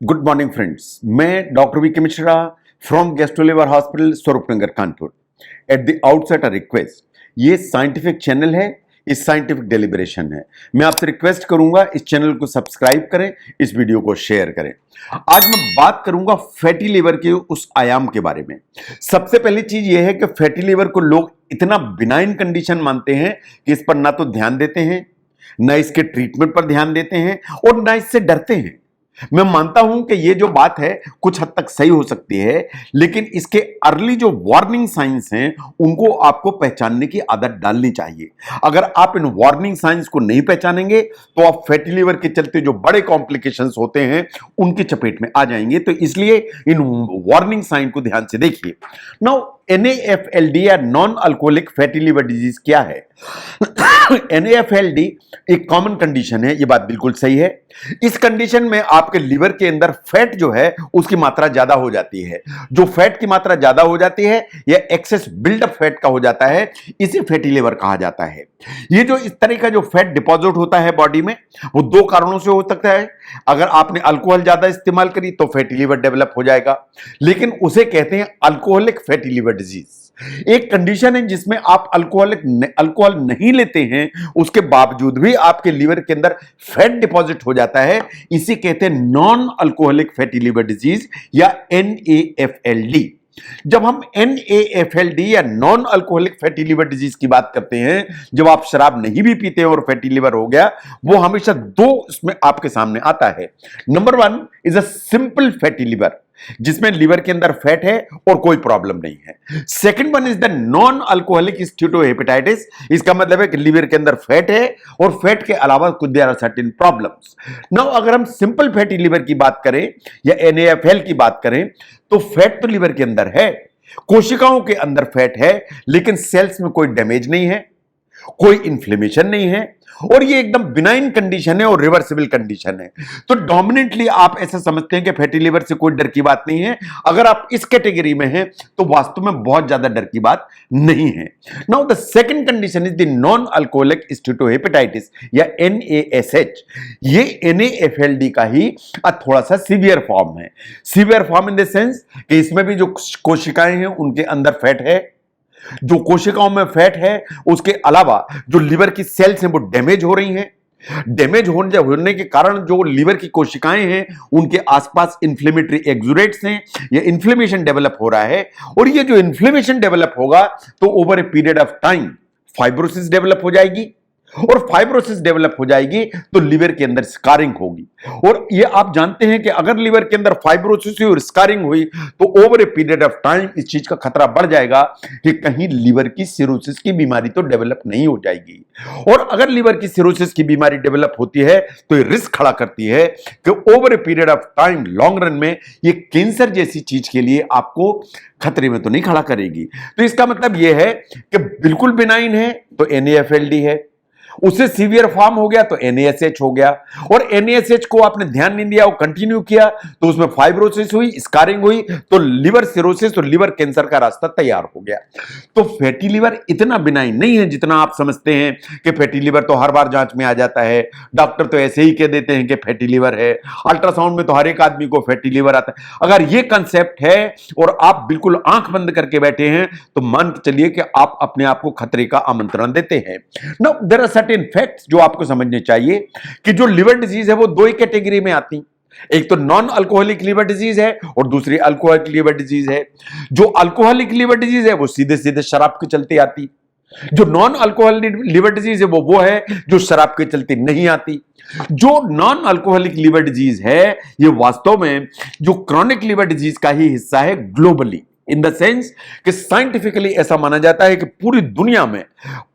Good morning friends, मैं doctor V K Mishra from gastro liver hospital Swaroopnagar Kanpur. At the outset a request, ये scientific channel है, इस scientific deliberation है। मैं आपसे रिक्वेस्ट करूंगा इस चैनल को सब्सक्राइब करें, इस वीडियो को शेयर करें। आज मैं बात करूंगा फैटी लिवर के उस आयाम के बारे में। सबसे पहली चीज यह है कि फैटी लिवर को लोग इतना बिनाइन कंडीशन मानते हैं कि इस पर ना तो ध्यान देते हैं, ना इसके ट्रीटमेंट पर ध्यान देते हैं और ना इससे डरते हैं। मैं मानता हूं कि ये जो बात है कुछ हद तक सही हो सकती है, लेकिन इसके अर्ली जो वार्निंग साइंस हैं उनको आपको पहचानने की आदत डालनी चाहिए। अगर आप इन वार्निंग साइंस को नहीं पहचानेंगे तो आप फैटी लिवर के चलते जो बड़े कॉम्प्लिकेशंस होते हैं उनकी चपेट में आ जाएंगे। तो इसलिए इन वार्निंग साइन को ध्यान से देखिए। नाउ NAFLD या non alcoholic fatty liver disease क्या है? NAFLD एक कॉमन कंडीशन है, ये बात बिल्कुल सही है। इस कंडीशन में आपके लिवर के अंदर फैट जो है उसकी मात्रा ज्यादा हो जाती है। जो फैट की मात्रा ज्यादा हो जाती है या एक्सेस बिल्डअप फैट का हो जाता है, इसे फैटी लिवर कहा जाता है। ये जो इस तरह का जो फैट डिपॉजिट होता है बॉडी में, वो दो कारणों से हो सकता है। अगर आपने अल्कोहल ज्यादा इस्तेमाल करी तो फैटी लिवर डेवलप हो जाएगा, लेकिन उसे कहते हैं अल्कोहलिक फैटी लिवर डिजीज। एक कंडीशन है जिसमें आप अल्कोहल नहीं लेते हैं, उसके बावजूद भी आपके लिवर के अंदर फैट डिपॉजिट हो जाता है, इसे कहते हैं non alcoholic fatty liver disease या NAFLD। जब हम NAFLD या non alcoholic fatty liver disease की बात करते हैं, जब आप शराब नहीं भी पीते हैं और फैटी लिवर हो गया, वो हमेशा दो इसमें आपके सामने आता है। Number one is a simple fatty liver, जिसमें लिवर के अंदर फैट है और कोई प्रॉब्लम नहीं है। Second one is the non alcoholic steatohepatitis. इसका मतलब है कि लिवर के अंदर फैट है और फैट के अलावा कुछ there are certain problems. Now अगर हम सिंपल फैटी लिवर की बात करें या NAFL की बात करें, तो फैट तो लिवर के अंदर है, कोशिकाओं के अंदर फैट है, लेकिन सेल्स में कोई डैमेज नहीं है, कोई इंफ्लेमेशन नहीं है और ये एकदम बिनाइन कंडीशन है और रिवर्सिबल कंडीशन है। तो डोमिनेंटली आप ऐसा समझते हैं कि फैटी लिवर से कोई डर की बात नहीं है। अगर आप इस कैटेगरी में हैं तो वास्तव में बहुत ज्यादा डर की बात नहीं है। Now the second condition is the non alcoholic steatohepatitis या NASH। ये NAFLD का ही थोड़ा सा सीवियर फॉर्म है। Severe form in the sense कि इसमें भी जो कोशिकाएं हैं उनके अंदर फैट है, जो कोशिकाओं में फैट है उसके अलावा जो लिवर की सेल्स हैं वो डैमेज हो रही हैं। डैमेज होने के कारण जो लिवर की कोशिकाएं हैं उनके आसपास इंफ्लेमेटरी एक्सुडेट्स हैं, ये इंफ्लेमेशन डेवलप हो रहा है और ये जो इंफ्लेमेशन डेवलप होगा तो over a period of time fibrosis develop हो जाएगी और फाइब्रोसिस डेवलप हो जाएगी तो लिवर के अंदर स्कारिंग होगी। और ये आप जानते हैं कि अगर लिवर के अंदर फाइब्रोसिस और स्कारिंग हुई तो over a period of time इस चीज का खतरा बढ़ जाएगा कि कहीं लिवर की सिरोसिस की बीमारी तो डेवलप नहीं हो जाएगी। और अगर लिवर की सिरोसिस की बीमारी डेवलप होती है तो ये रिस्क खड़ा करती है कि over a period of time long run में ये कैंसर जैसी चीज के लिए आपको खतरे में तो नहीं खड़ा करेगी। तो इसका मतलब यह है कि बिल्कुल बिनाइन है तो NAFLD है, उससे सीवियर फॉर्म हो गया तो NASH हो गया, और NASH को आपने ध्यान नहीं दिया और कंटिन्यू किया तो उसमें फाइब्रोसिस हुई, स्कारिंग हुई तो लिवर सिरोसिस और लिवर कैंसर का रास्ता तैयार हो गया। तो फैटी लिवर इतना बिनाइन नहीं है जितना आप समझते हैं कि फैटी लिवर तो हर बार जांच में आ जाता है, डॉक्टर तो ऐसे ही कह देते हैं कि फैटी लिवर है, अल्ट्रासाउंड में तो हर एक आदमी को फैटी लिवर आता है। अगर ये कंसेप्ट है और आप बिल्कुल आंख बंद करके बैठे हैं तो मान के चलिए कि आप अपने आप को खतरे का आमंत्रण देते हैं। नाउ देयर आर फैक्ट्स जो आपको समझने चाहिए कि जो लिवर डिजीज है वो दो ही कैटेगरी में आती, एक तो नॉन अल्कोहलिक लिवर डिजीज है और दूसरी अल्कोहलिक लिवर डिजीज है। जो अल्कोहलिक लिवर डिजीज है वो सीधे सीधे शराब के चलते आती, जो नॉन अल्कोहलिक लिवर डिजीज है वो है जो शराब के चलते नहीं आती। जो नॉन अल्कोहलिक लिवर डिजीज है ये वास्तव में जो क्रॉनिक लिवर डिजीज का ही हिस्सा है ग्लोबली, इन द सेंस कि साइंटिफिकली ऐसा माना जाता है कि पूरी दुनिया में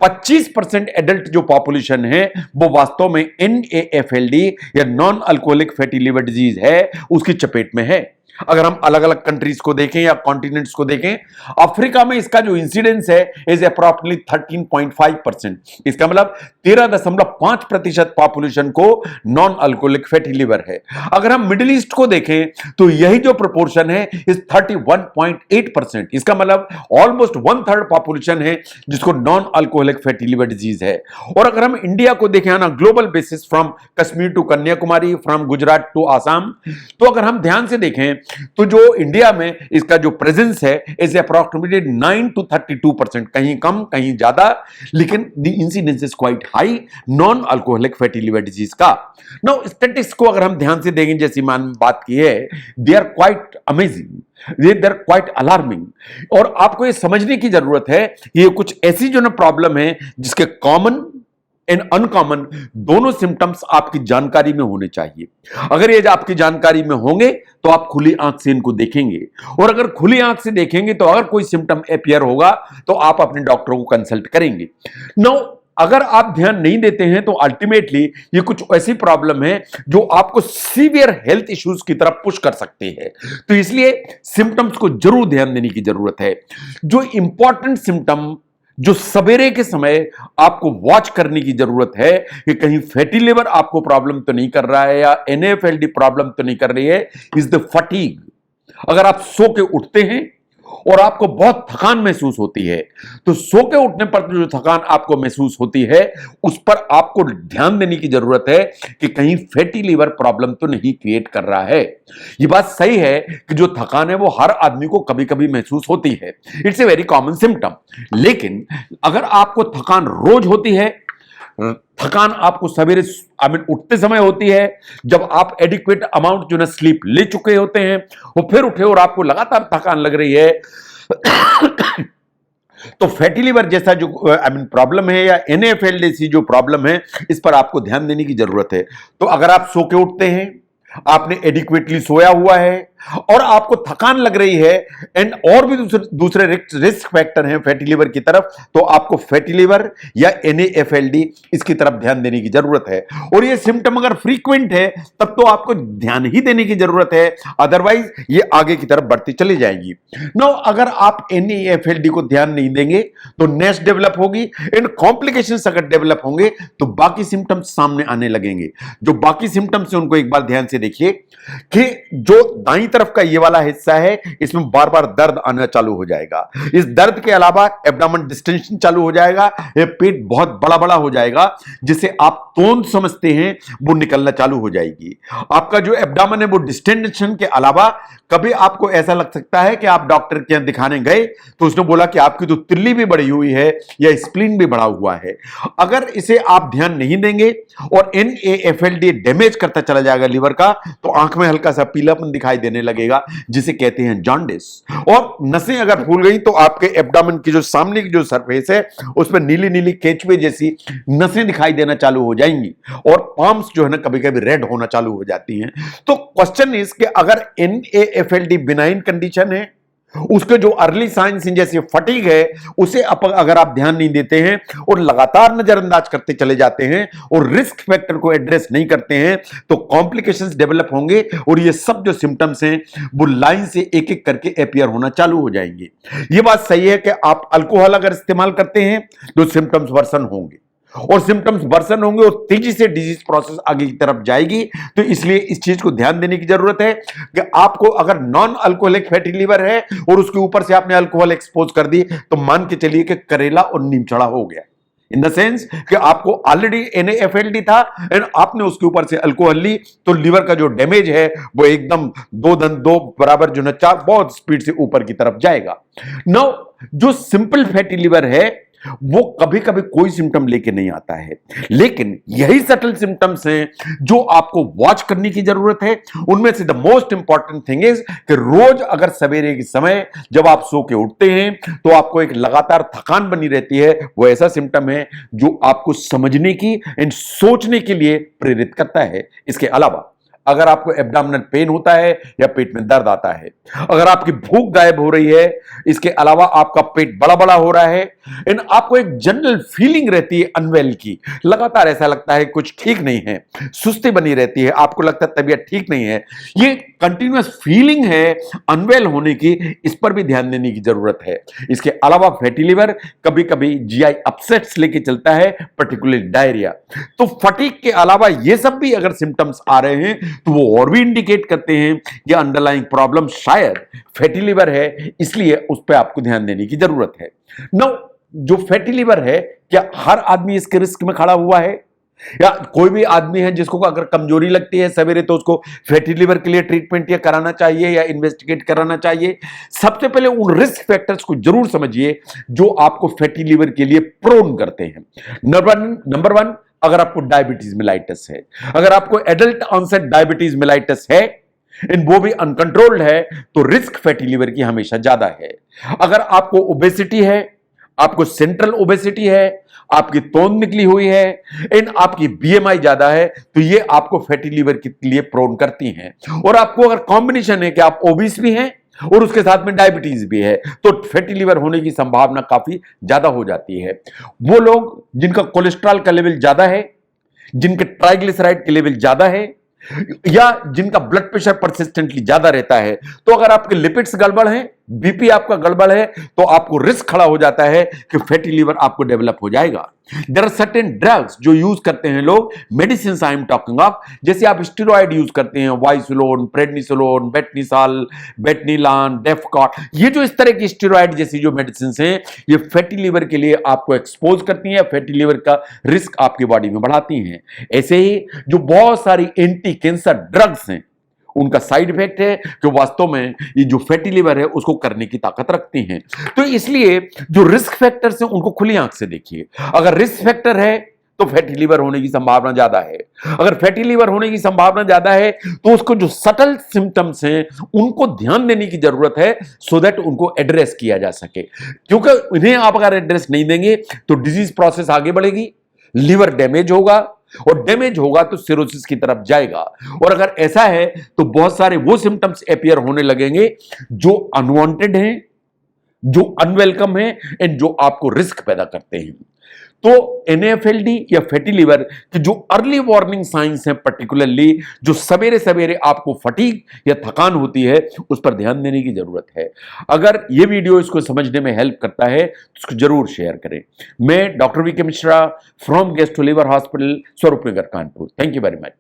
25% एडल्ट जो पॉपुलेशन है वो वास्तव में NAFLD या non alcoholic fatty liver disease है उसकी चपेट में है। अगर हम अलग अलग कंट्रीज को देखें या कॉन्टिनेंट्स को देखें, अफ्रीका में इसका जो इंसिडेंस है इज अप्रॉक्सिमेटली 13.5%। इसका मतलब 13.5% पॉपुलेशन को नॉन अल्कोहलिक फैटी लिवर है। अगर हम मिडिल ईस्ट को देखें तो यही जो प्रोपोर्शन है इज 31.8%। इसका मतलब ऑलमोस्ट 1/3 पॉपुलेशन है जिसको non alcoholic fatty liver disease है। और अगर हम इंडिया को देखें ना global basis, from Kashmir to Kanyakumari, from Gujarat to Assam, तो अगर हम ध्यान से देखें तो जो इंडिया में इसका जो प्रेजेंस है इज अप्रॉक्सिमेटली 9 to 32%, कहीं कम कहीं ज्यादा, लेकिन the incidence is quite high non alcoholic fatty liver disease का। नाउ स्टैटिस्टिक्स को अगर हम ध्यान से देखें, जैसी मैंने बात की है, they are quite amazing, they are quite alarming. और आपको ये समझने की जरूरत है ये कुछ ऐसी जो ना प्रॉब्लम है जिसके कॉमन एंड अनकॉमन दोनों सिम्टम्स आपकी जानकारी में होने चाहिए। अगर ये आपकी जानकारी में होंगे तो आप खुली आंख से इनको देखेंगे, और अगर खुली आंख से देखेंगे तो अगर कोई सिम्टम अपीयर होगा तो आप अपने डॉक्टर को कंसल्ट करेंगे। नो, अगर आप ध्यान नहीं देते हैं तो अल्टीमेटली ये कुछ ऐसी प्रॉब्लम है जो आपको सीवियर हेल्थ इश्यूज की तरफ पुश कर सकते हैं। तो इसलिए सिम्टम्स को जरूर ध्यान देने की जरूरत है। जो इंपॉर्टेंट सिम्टम जो सवेरे के समय आपको वॉच करने की जरूरत है कि कहीं फैटी लिवर आपको प्रॉब्लम तो नहीं कर रहा है या एनएफएलडी प्रॉब्लम तो नहीं कर रही है, इज द फटीग। अगर आप सो के उठते हैं और आपको बहुत थकान महसूस होती है, तो सो के उठने पर जो थकान आपको महसूस होती है उस पर आपको ध्यान देने की जरूरत है कि कहीं फैटी लिवर प्रॉब्लम तो नहीं क्रिएट कर रहा है। ये बात सही है कि जो थकान है वो हर आदमी को कभी कभी महसूस होती है, it's a very common symptom. लेकिन अगर आपको थकान रोज होती है, थकान आपको सवेरे उठते समय होती है, जब आप एडिक्वेट अमाउंट जो ना स्लीप ले चुके होते हैं, वो फिर उठे और आपको लगातार थकान लग रही है, तो फैटी लिवर जैसा जो प्रॉब्लम है या एनएफएल जैसी जो प्रॉब्लम है, इस पर आपको ध्यान देने की जरूरत है। तो अगर आप सो के उठते हैं, आपने एडिक्वेटली सोया हुआ है और आपको थकान लग रही है एंड और भी दूसरे रिस्क फैक्टर हैं फैटी लिवर की तरफ, तो आपको फैटी लिवर या एनएफएलडी इसकी तरफ ध्यान देने की जरूरत है। और ये सिम्टम अगर फ्रीक्वेंट है तब तो आपको ध्यान ही देने की जरूरत है, अदरवाइज ये आगे की तरफ बढ़ती चली जाएगी। नो, अगर आप एनएफएलडी को ध्यान नहीं देंगे तो नेस्ट डेवलप होगी एंड कॉम्प्लिकेशंस अगर डेवलप होंगे तो बाकी सिम्टम्स सामने आने लगेंगे। जो बाकी सिम्टम्स हैं उनको एक बार ध्यान से देखिए कि जो दाईं तरफ का ये वाला हिस्सा है इसमें बार बार दर्द आना चालू हो जाएगा। इस दर्द के अलावा एब्डोमेन डिस्टेंशन चालू हो जाएगा, ये पेट बहुत बड़ा बड़ा हो जाएगा, जिसे आप तोंद समझते हैं वो निकलना चालू हो जाएगी। आपका जो एब्डोमेन है वो डिस्टेंशन के अलावा कभी आपको ऐसा लग सकता है कि आप डॉक्टर के यहाँ दिखाने गए तो उसने बोला कि आपकी तो तिल्ली भी बढ़ी हुई है या स्प्लीन भी बढ़ा हुआ है। अगर इसे आप ध्यान नहीं देंगे और एनएफएलडी डैमेज करता चला जाएगा लिवर का, तो आंख में हल्का सा पीलापन दिखाई देने लगेगा जिसे कहते हैं जॉन्डिस। और नसें अगर फूल गई तो आपके एब्डोमेन की जो सामने की जो सरफेस है उस पर नीली नीली केचुए जैसी नसें दिखाई देना चालू हो जाएंगी और पाम्स जो है ना कभी कभी रेड होना चालू हो जाती हैं। तो क्वेश्चन इज कि अगर एनएफएलडी बिनाइन कंडीशन है, उसके जो अर्ली साइंस जैसे फटीग है उसे अगर आप ध्यान नहीं देते हैं और लगातार नजरअंदाज करते चले जाते हैं और रिस्क फैक्टर को एड्रेस नहीं करते हैं तो कॉम्प्लिकेशंस डेवलप होंगे और ये सब जो सिम्टम्स हैं वो लाइन से एक एक करके अपीयर होना चालू हो जाएंगे। ये बात सही है कि आप अल्कोहल अगर इस्तेमाल करते हैं तो सिम्टम्स वर्सन होंगे और सिम्टम्स वर्सन होंगे और तेजी से डिजीज प्रोसेस आगे की तरफ जाएगी। तो इसलिए इस चीज को ध्यान देने की जरूरत है कि आपको अगर नॉन अल्कोहलिक फैटी लिवर है और उसके ऊपर से आपने अल्कोहल एक्सपोज कर दी तो मान के चलिए कि करेला और नीम चढ़ा हो गया, इन द सेंस कि आपको ऑलरेडी एनएफएलडी था एंड आपने उसके ऊपर से अल्कोहल ली तो लिवर का जो डैमेज है वो एकदम दो बराबर जो ना चार बहुत स्पीड से ऊपर की तरफ जाएगा। नाउ जो सिंपल फैटी लिवर है वो कभी कभी कोई सिम्टम लेके नहीं आता है, लेकिन यही सटल सिम्टम्स हैं जो आपको वॉच करने की जरूरत है। उनमें से the most important thing is कि रोज अगर सवेरे के समय जब आप सो के उठते हैं तो आपको एक लगातार थकान बनी रहती है, वो ऐसा सिम्टम है जो आपको समझने की एंड सोचने के लिए प्रेरित करता है। इसके अलावा अगर आपको एब्डोमिनल पेन होता है या पेट में दर्द आता है, अगर आपकी भूख गायब हो रही है, इसके अलावा आपका पेट बड़ा बड़ा हो रहा है, इन आपको एक जनरल फीलिंग रहती है अनवेल की, लगातार ऐसा लगता है कुछ ठीक नहीं है, सुस्ती बनी रहती है, आपको लगता है तबीयत ठीक नहीं है, ये कंटिन्यूअस फीलिंग है अनवेल होने की, इस पर भी ध्यान देने की जरूरत है। इसके अलावा फैटी लिवर कभी कभी जीआई अपसेट्स लेके चलता है, पर्टिकुलरली डायरिया। तो फटीग के अलावा ये सब भी अगर सिम्टम्स आ रहे हैं तो वो और भी इंडिकेट करते हैं कि अंडरलाइंग प्रॉब्लम शायद फैटी लिवर है, इसलिए उस पर आपको ध्यान देने की जरूरत है। नो, जो फैटी लिवर है, क्या हर आदमी इसके रिस्क में खड़ा हुआ है, या कोई भी आदमी है जिसको अगर कमजोरी लगती है सवेरे तो उसको फैटी लिवर के लिए ट्रीटमेंट या कराना चाहिए या इन्वेस्टिगेट कराना चाहिए? सबसे पहले उन रिस्क फैक्टर्स को जरूर समझिए जो आपको फैटी लिवर के लिए प्रोन करते हैं। नंबर वन, अगर आपको डायबिटीज मेलाइटस है, अगर आपको एडल्ट ऑनसेट डायबिटीज मेलाइटस है, इन वो भी अनकंट्रोल्ड है, तो रिस्क फैटी लिवर की हमेशा ज्यादा है। अगर आपको ओबेसिटी है, आपको सेंट्रल ओबेसिटी है, आपकी तोंद निकली हुई है, इन आपकी बीएमआई ज्यादा है, तो ये आपको फैटी लिवर के लिए प्रोन करती हैं। और आपको अगर कॉम्बिनेशन है कि आप ओबीस भी हैं और उसके साथ में डायबिटीज भी है, तो फैटी लिवर होने की संभावना काफी ज्यादा हो जाती है। वो लोग जिनका कोलेस्ट्रॉल का लेवल ज्यादा है, जिनके ट्राइग्लिसराइड के लेवल ज्यादा है, या जिनका ब्लड प्रेशर परसिस्टेंटली ज्यादा रहता है, तो अगर आपके लिपिड्स गड़बड़ हैं, बीपी आपका गड़बड़ है, तो आपको रिस्क खड़ा हो जाता है कि फैटी लिवर आपको डेवलप हो जाएगा। देयर आर सर्टेन ड्रग्स जो यूज करते हैं लोग, medicine I am talking of, जैसे आप स्टेरॉइड यूज करते हैं, वाइसोलोन, प्रेडनिसोलोन, बेटनिसाल, बेटनिलान, डेफकॉट, ये जो इस तरह की स्टेरॉइड जैसी जो मेडिसिन हैं, ये फैटी लिवर के लिए आपको एक्सपोज करती हैं, फैटी लिवर का रिस्क आपकी बॉडी में बढ़ाती हैं। ऐसे ही जो बहुत सारी एंटी कैंसर ड्रग्स हैं, उनका साइड इफेक्ट है कि वास्तव में ये जो फैटी लिवर है उसको करने की ताकत रखती हैं। तो इसलिए जो रिस्क फैक्टर्स हैं उनको खुली आंख से देखिए। अगर रिस्क फैक्टर है तो फैटी लिवर होने की संभावना ज्यादा है। अगर फैटी लिवर होने की संभावना ज्यादा है तो उसको जो सटल सिम्टम्स हैं उनको ध्यान देने की जरूरत है, सो दैट उनको एड्रेस किया जा सके। क्योंकि इन्हें आप अगर एड्रेस नहीं देंगे तो डिजीज प्रोसेस आगे बढ़ेगी, लिवर डैमेज होगा, और डैमेज होगा तो सिरोसिस की तरफ जाएगा। और अगर ऐसा है तो बहुत सारे वो सिम्टम्स अपीयर होने लगेंगे जो अनवांटेड हैं, जो अनवेलकम हैं, एंड जो आपको रिस्क पैदा करते हैं। तो एनएफएलडी या फैटी लिवर की जो अर्ली वार्निंग साइंस हैं, पर्टिकुलरली जो सवेरे सवेरे आपको फटीग या थकान होती है, उस पर ध्यान देने की जरूरत है। अगर ये वीडियो इसको समझने में हेल्प करता है तो इसको जरूर शेयर करें। मैं doctor V K Mishra from gastro liver hospital, Swaroopnagar, Kanpur. Thank you very much.